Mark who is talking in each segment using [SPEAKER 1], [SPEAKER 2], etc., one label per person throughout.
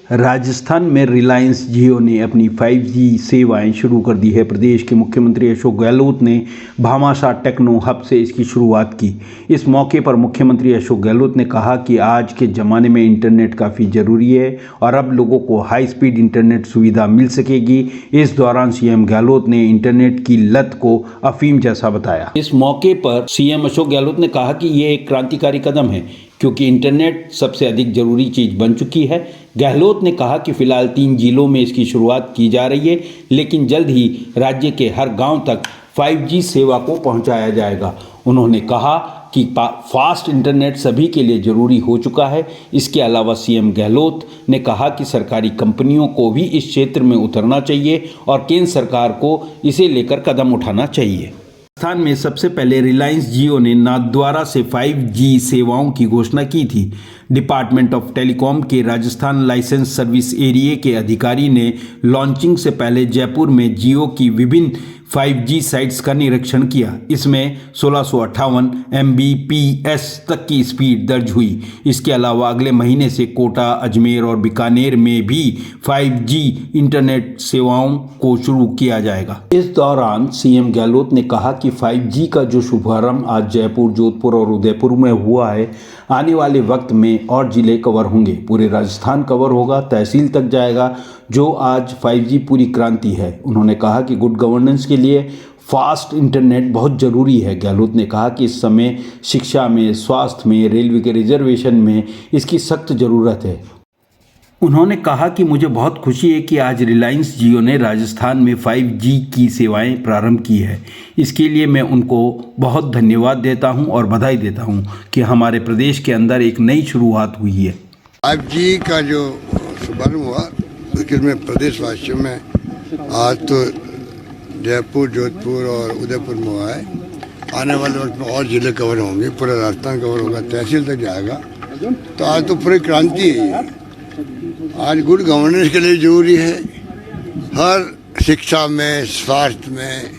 [SPEAKER 1] राजस्थान में रिलायंस जियो ने अपनी 5G सेवाएं शुरू कर दी है। प्रदेश के मुख्यमंत्री अशोक गहलोत ने भामाशाह टेक्नो हब से इसकी शुरुआत की। इस मौके पर मुख्यमंत्री अशोक गहलोत ने कहा कि आज के ज़माने में इंटरनेट काफ़ी ज़रूरी है और अब लोगों को हाई स्पीड इंटरनेट सुविधा मिल सकेगी। इस दौरान सीएम गहलोत ने इंटरनेट की लत को अफीम जैसा बताया। इस मौके पर सीएम अशोक गहलोत ने कहा कि ये एक क्रांतिकारी कदम है क्योंकि इंटरनेट सबसे अधिक जरूरी चीज़ बन चुकी है। गहलोत ने कहा कि फिलहाल 3 जिलों में इसकी शुरुआत की जा रही है, लेकिन जल्द ही राज्य के हर गांव तक 5G सेवा को पहुंचाया जाएगा। उन्होंने कहा कि फास्ट इंटरनेट सभी के लिए ज़रूरी हो चुका है। इसके अलावा सीएम गहलोत ने कहा कि सरकारी कंपनियों को भी इस क्षेत्र में उतरना चाहिए और केंद्र सरकार को इसे लेकर कदम उठाना चाहिए। राजस्थान में सबसे पहले रिलायंस जियो ने नाथद्वारा से 5G सेवाओं की घोषणा की थी। डिपार्टमेंट ऑफ टेलीकॉम के राजस्थान लाइसेंस सर्विस एरिया के अधिकारी ने लॉन्चिंग से पहले जयपुर में जियो की विभिन्न 5G साइट्स का निरीक्षण किया। इसमें 1658 Mbps तक की स्पीड दर्ज हुई। इसके अलावा अगले महीने से कोटा, अजमेर और बीकानेर में भी 5G इंटरनेट सेवाओं को शुरू किया जाएगा। इस दौरान सीएम गहलोत ने कहा कि 5G का जो शुभारंभ आज जयपुर, जोधपुर और उदयपुर में हुआ है, आने वाले वक्त में और जिले कवर होंगे, पूरे राजस्थान कवर होगा, तहसील तक जाएगा। जो आज 5G पूरी क्रांति है। उन्होंने कहा कि गुड गवर्नेंस के लिए फास्ट इंटरनेट बहुत ज़रूरी है। गहलोत ने कहा कि इस समय शिक्षा में, स्वास्थ्य में, रेलवे के रिजर्वेशन में इसकी सख्त ज़रूरत है। उन्होंने कहा कि मुझे बहुत खुशी है कि आज रिलायंस जियो ने राजस्थान में 5G की सेवाएं प्रारंभ की है। इसके लिए मैं उनको बहुत धन्यवाद देता हूं और बधाई देता हूं कि हमारे प्रदेश के अंदर एक नई शुरुआत हुई है।
[SPEAKER 2] 5G का जो शुभारंभ हुआ उसमें प्रदेशवासियों में आज तो जयपुर, जोधपुर और उदयपुर में हुआ है। आने वाले वक्त में और जिले कवर होंगे, पूरा राजस्थान कवर होगा, तहसील तक जाएगा। तो आज तो पूरी क्रांति है। आज गुड गवर्नेंस के लिए जरूरी है। हर शिक्षा में, स्वास्थ्य में,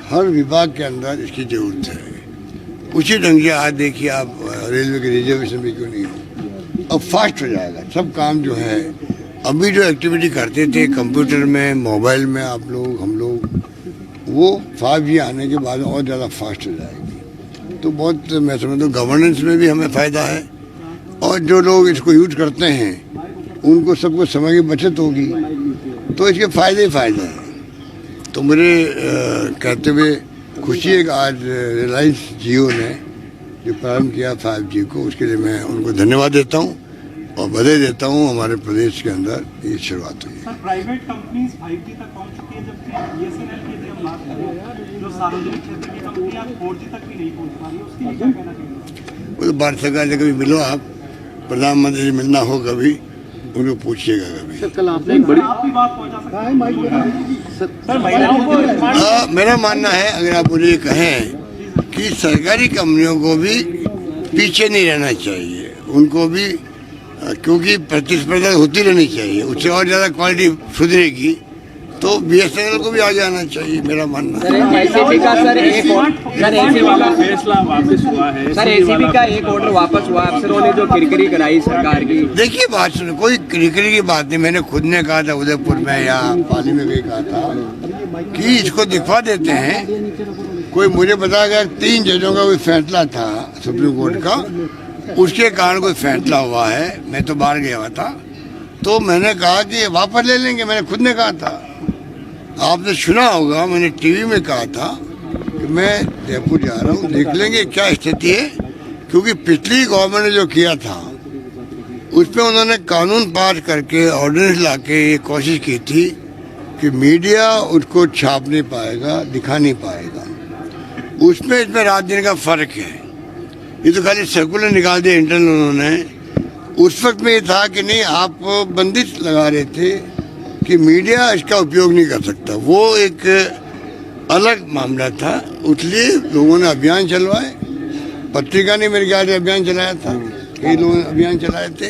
[SPEAKER 2] हर विभाग के अंदर इसकी जरूरत है। उसी ढंग से आज देखिए आप रेलवे के रिजर्वेशन भी क्यों नहीं हो, अब फास्ट हो जाएगा सब काम जो है। अभी जो एक्टिविटी करते थे कंप्यूटर में, मोबाइल में आप लोग, हम लोग, वो 5G आने के बाद और ज़्यादा फास्ट हो जाएगी। तो बहुत मैं समझता हूँ गवर्नेंस में भी हमें फ़ायदा है और जो लोग इसको यूज करते हैं उनको सबको समय की बचत होगी। तो इसके फ़ायदे ही फ़ायदे हैं। तो मुझे कहते हुए खुशी है कि आज रिलायंस जियो ने जो प्रारंभ किया 5G को, उसके लिए मैं उनको धन्यवाद देता हूँ और बधाई देता हूँ। हमारे प्रदेश के अंदर ये शुरुआत हुई है।
[SPEAKER 3] प्राइवेट कंपनीज 5G तक पहुंच चुकी है, जबकि BSNL की हम बात करें जो सार्वजनिक क्षेत्र की कंपनियां 4G तक भी नहीं पहुंच पा रही, उसके लिए क्या कहना चाहिए?
[SPEAKER 2] वो तो भारत सरकार से कभी मिलो, आप प्रधानमंत्री से मिलना हो कभी, उनको पूछिएगा कभी।
[SPEAKER 3] सर कल आपने एक बड़ी आपकी बात पहुंचा सकते हैं।
[SPEAKER 2] मेरा मानना है, अगर आप मुझे कहें कि सरकारी कंपनियों को भी पीछे नहीं रहना चाहिए, उनको भी, क्योंकि प्रतिस्पर्धा होती रहनी चाहिए, उससे और ज़्यादा क्वालिटी सुधरेगी, तो BSNL को भी आगे आना चाहिए, मेरा मानना है।
[SPEAKER 4] एसीबी का सर एक ऑर्डर
[SPEAKER 3] फैसला वापस हुआ है।
[SPEAKER 4] सर एसीबी का एक ऑर्डर वापस हुआ, अफसरों ने जो किरकिरी कराई सरकार की।
[SPEAKER 2] देखिए बात सुनो, कोई किरकिरी की बात नहीं। मैंने खुद ने कहा था उदयपुर में या पाली में भी कहा था कि इसको दिखवा देते हैं। कोई मुझे बताया गया 3 जजों का कोई फैसला था सुप्रीम कोर्ट का, उसके कारण कोई फैसला हुआ है। मैं तो बाहर गया हुआ था, तो मैंने कहा कि वापस ले लेंगे। मैंने खुद ने कहा था, आपने सुना होगा, मैंने टीवी में कहा था कि मैं जयपुर जा रहा हूँ, देख लेंगे क्या स्थिति है। क्योंकि पिछली गवर्नमेंट ने जो किया था उसमें उन्होंने कानून पास करके, ऑर्डिनेंस ला के ये कोशिश की थी कि मीडिया उसको छाप नहीं पाएगा, दिखा नहीं पाएगा। उसमें इसमें रात दिन का फर्क है। ये तो खाली सर्कुलर निकाल दिया इंटरनल उन्होंने। उस वक्त में ये था कि नहीं, आप बंदिश लगा रहे थे कि मीडिया इसका उपयोग नहीं कर सकता, वो एक अलग मामला था। इसलिए लोगों ने अभियान चलवाए, पत्रिका ने मेरे ख्याल से अभियान चलाया था, कई लोगों ने अभियान चलाए थे।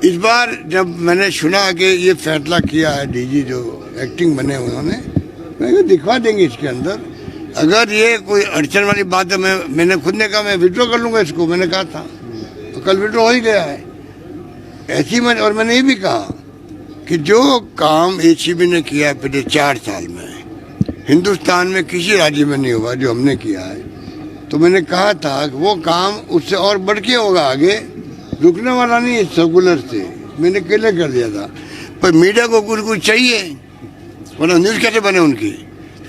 [SPEAKER 2] इस बार जब मैंने सुना कि ये फैसला किया है डीजी जो एक्टिंग बने उन्होंने, मैं दिखवा देंगे इसके अंदर। अगर ये कोई अड़चन वाली बात है, मैंने खुद ने कहा मैं विड्रॉ कर लूँगा इसको, मैंने कहा था, तो कल विड्रॉ हो ही गया है। ऐसी और मैंने ये भी कहा कि जो काम एसीबी ने किया है पिछले 4 साल में हिंदुस्तान में किसी राज्य में नहीं हुआ जो हमने किया है, तो मैंने कहा था कि वो काम उससे और बढ़ के होगा, आगे रुकने वाला नहीं है। सर्कुलर से मैंने क्लियर कर दिया था, पर मीडिया को कुछ चाहिए, वरना न्यूज़ कैसे बने उनकी।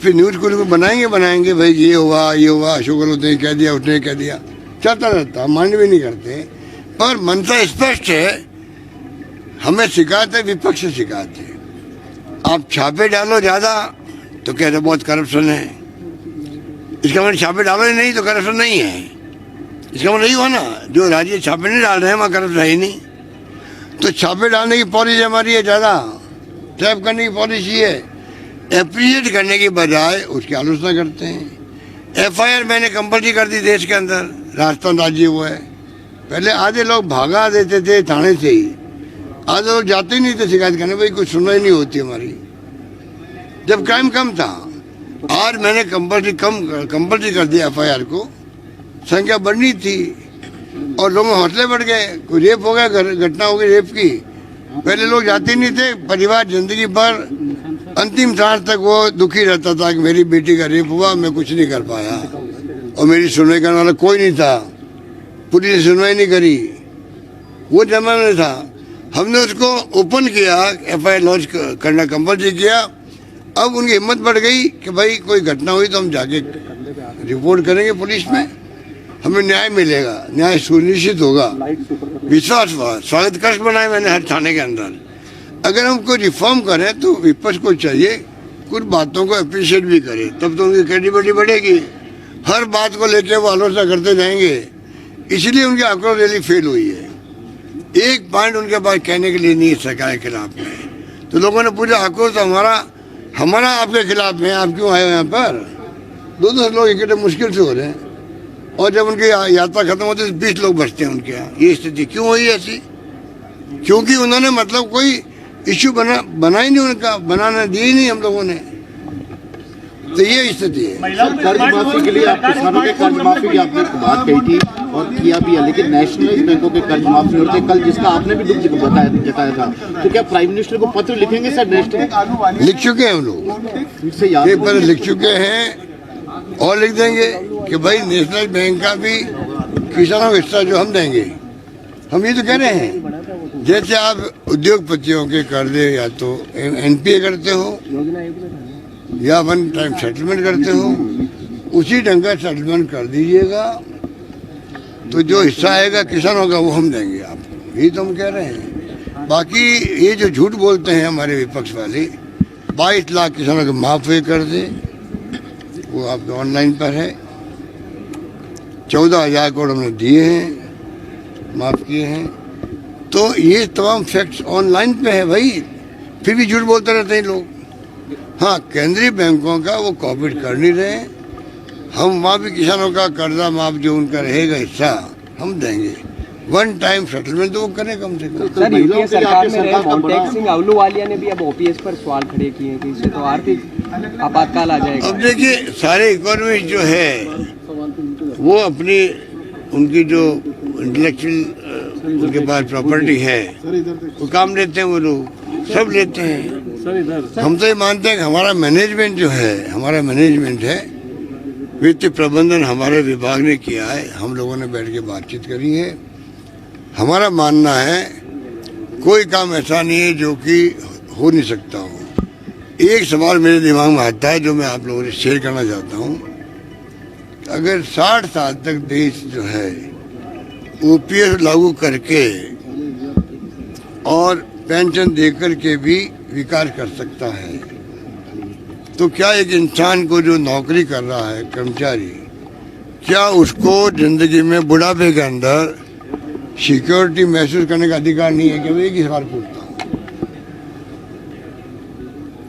[SPEAKER 2] फिर न्यूज़ कुछ बनाएंगे भाई ये हुआ, अशोक गहलोत ने कह दिया, उसने कह दिया, चलता रहता, मान्य भी नहीं करते। पर मंशा स्पष्ट है, हमें शिकायत है, विपक्ष से शिकायत है। आप छापे डालो ज़्यादा तो कहते बहुत करप्शन है, इसका मतलब छापे डालो ही नहीं तो करप्शन नहीं है। इसका मतलब नहीं हुआ ना, जो राज्य छापे नहीं डाल रहे हैं वहाँ करप्शन है ही नहीं। तो छापे डालने की पॉलिसी हमारी है, ज़्यादा ट्रैप करने की पॉलिसी है। एप्रिशिएट करने की बजाय उसकी आलोचना करते हैं। FIR मैंने कंपल्सरी कर दी देश के अंदर, राजस्थान राज्य हुआ है। पहले आधे लोग भागा देते थे थाने से ही, आधे लोग जाते ही नहीं थे शिकायत करने, भाई कुछ सुनवाई नहीं होती हमारी, जब क्राइम कम था। आज मैंने कंपल्सरी कर दिया FIR को, संख्या बढ़नी थी और लोगों में हौसले बढ़ गए। कोई रेप हो गया, घटना हो गई रेप की, पहले लोग जाते नहीं थे। परिवार जिंदगी भर अंतिम सांस तक वो दुखी रहता था कि मेरी बेटी का रेप हुआ, मैं कुछ नहीं कर पाया, और मेरी सुनवाई करने वाला कोई नहीं था, पुलिस ने सुनवाई नहीं करी। वो जमाना था, हमने उसको ओपन किया, FIR लॉन्च करना कंपल्सरी किया। अब उनकी हिम्मत बढ़ गई कि भाई कोई घटना हुई तो हम जाके रिपोर्ट करेंगे पुलिस में, हमें न्याय मिलेगा, न्याय सुनिश्चित होगा। विश्वास हुआ, स्वागत कक्ष बनाए मैंने हर थाने के अंदर। अगर हम कोई रिफॉर्म करें तो विपक्ष को चाहिए कुछ बातों को अप्रिशिएट भी करे, तब तो उनकी क्रेडिबिलिटी बढ़ेगी। हर बात को लेकर वो आलोचना करते जाएंगे, इसलिए उनकी आक्रोश रैली फेल हुई है। एक पॉइंट उनके पास कहने के लिए नहीं है सरकार के खिलाफ में। तो लोगों ने पूछा आक्रोश हमारा आपके खिलाफ में, आप क्यों आए हो यहाँ पर? 200 लोग इकट्ठे मुश्किल से हो रहे हैं, और जब उनकी यात्रा खत्म होती है तो 20 लोग बचते हैं उनके यहाँ। ये स्थिति क्यों हुई ऐसी? क्योंकि उन्होंने मतलब कोई इश्यू बना ही नहीं, उनका बनाना दिया ही नहीं हम लोगों ने। तो ये स्थिति है।
[SPEAKER 5] कर्ज माफी के लिए आप किसानों के कर्ज माफी की आपने बात कही थी और किया भी है, लेकिन नेशनलाइज बैंकों के कर्ज माफी होते कल, जिसका आपने भी दुख जताया था, तो क्या प्राइम मिनिस्टर को पत्र लिखेंगे सर? नेशनल
[SPEAKER 2] लिख चुके हैं हम लोग, पेपर लिख चुके हैं और लिख देंगे कि भाई नेशनल बैंक का भी किसानों का हिस्सा जो हम देंगे। हम ये तो कह रहे हैं, जैसे आप उद्योगपतियों के कर्ज या तो NPA करते हो या वन टाइम सेटलमेंट करते हो, उसी ढंग का सेटलमेंट कर दीजिएगा, तो जो हिस्सा आएगा किसानों का वो हम देंगे आपको। यही तो हम कह रहे हैं। बाकी ये जो झूठ बोलते हैं हमारे विपक्ष वाले, 22 लाख किसानों के माफ हुए कर दे, वो आपके ऑनलाइन पर है। 14,000 करोड़ हमने दिए हैं, माफ किए हैं। तो ये तमाम फैक्ट्स ऑनलाइन पे है भाई, फिर भी झूठ बोलते रहते हैं लोग। हाँ, केंद्रीय बैंकों का वो कॉपरेट कर नहीं रहे, हम वहाँ भी किसानों का कर्जा माफ जो उनका रहेगा हिस्सा हम देंगे। वन टाइम सेटलमेंट तो वो करें कम से कम।
[SPEAKER 4] सर, यूपीए सरकार में रहे कॉन्टेक्ट सिंह अहलूवालिया ने भी अब OPS पर सवाल खड़े किए हैं कि इससे तो आर्थिक आपातकाल आ जाएगा।
[SPEAKER 2] अब देखिए, सारे इकोनॉमिस्ट जो है वो अपनी उनकी जो इंटेलेक्चुअल उनके पास प्रॉपर्टी है वो काम लेते हैं, वो लोग सब लेते हैं। हम तो ये मानते हैं कि हमारा मैनेजमेंट जो है, हमारा मैनेजमेंट है, वित्तीय प्रबंधन हमारे विभाग ने किया है, हम लोगों ने बैठ के बातचीत करी है। हमारा मानना है कोई काम ऐसा नहीं है जो कि हो नहीं सकता हो। एक सवाल मेरे दिमाग में आता है जो मैं आप लोगों से शेयर करना चाहता हूँ। अगर 60 साल तक देश जो है OPS लागू करके और पेंशन देकर के भी विकास कर सकता है, तो क्या एक इंसान को जो नौकरी कर रहा है कर्मचारी, क्या उसको जिंदगी में बुढ़ापे के अंदर सिक्योरिटी महसूस करने का अधिकार नहीं है? कि मैं एक ही सवाल पूछता हूँ।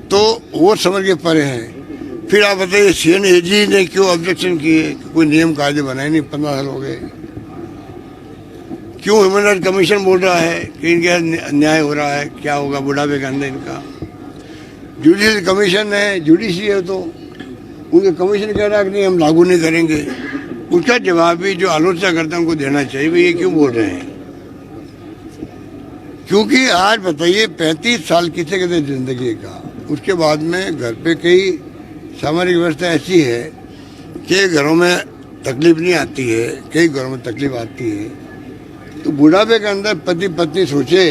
[SPEAKER 2] तो वो समझ के परे हैं। फिर आप बताइए CNAG ने क्यों ऑब्जेक्शन किए? कोई नियम कायदे बनाए नहीं, 15 साल हो गए। क्यों ह्यूमन राइट कमीशन बोल रहा है कि इनके न्याय हो रहा है, क्या होगा बुढ़ापे के अंदर इनका? जुडिशल कमीशन है, जुडिशरी है, तो उनके कमीशन कह रहा है कि नहीं हम लागू नहीं करेंगे। उसका जवाब भी जो आलोचना करते हैं उनको देना चाहिए, भाई ये क्यों बोल रहे हैं। क्योंकि आज बताइए 35 साल किसे कहते हैं जिंदगी का, उसके बाद में घर पे कई सामाजिक व्यवस्था ऐसी है कि घरों में तकलीफ नहीं आती है, कई घरों में तकलीफ आती है। तो बुढ़ापे के अंदर पति पत्नी सोचे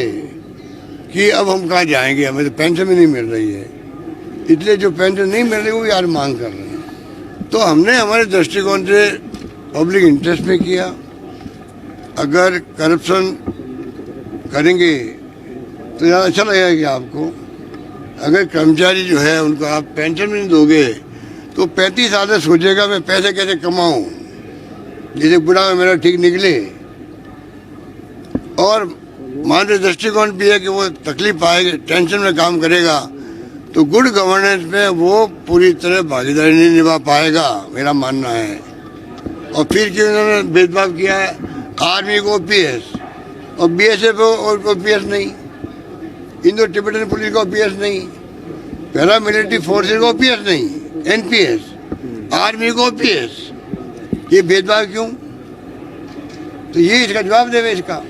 [SPEAKER 2] कि अब हम कहाँ जाएंगे, हमें तो पेंशन भी नहीं मिल रही है, इसलिए जो पेंशन नहीं मिल रही वो यार मांग कर रहे हैं। तो हमने हमारे दृष्टिकोण से पब्लिक इंटरेस्ट में किया। अगर करप्शन करेंगे तो ज़्यादा अच्छा लगेगा कि आपको, अगर कर्मचारी जो है उनको आप पेंशन भी नहीं दोगे तो 35 साल से सोचेगा मैं पैसे कैसे कमाऊं, जैसे बुढ़ा में मेरा ठीक निकले। और मानवीय दृष्टिकोण भी है कि वो तकलीफ पाएगा, टेंशन में काम करेगा तो गुड गवर्नेंस में वो पूरी तरह भागीदारी नहीं निभा पाएगा, मेरा मानना है। और फिर क्यों उन्होंने भेदभाव किया है, आर्मी को ओपीएस और बीएसएफ और ओपीएस नहीं, इंडो टिबेटन पुलिस को ओपीएस नहीं, पैरा मिलिट्री फोर्सेज को ओपीएस नहीं, एनपीएस, आर्मी को ओपीएस, ये भेदभाव क्यों? तो ये इसका जवाब देवे इसका।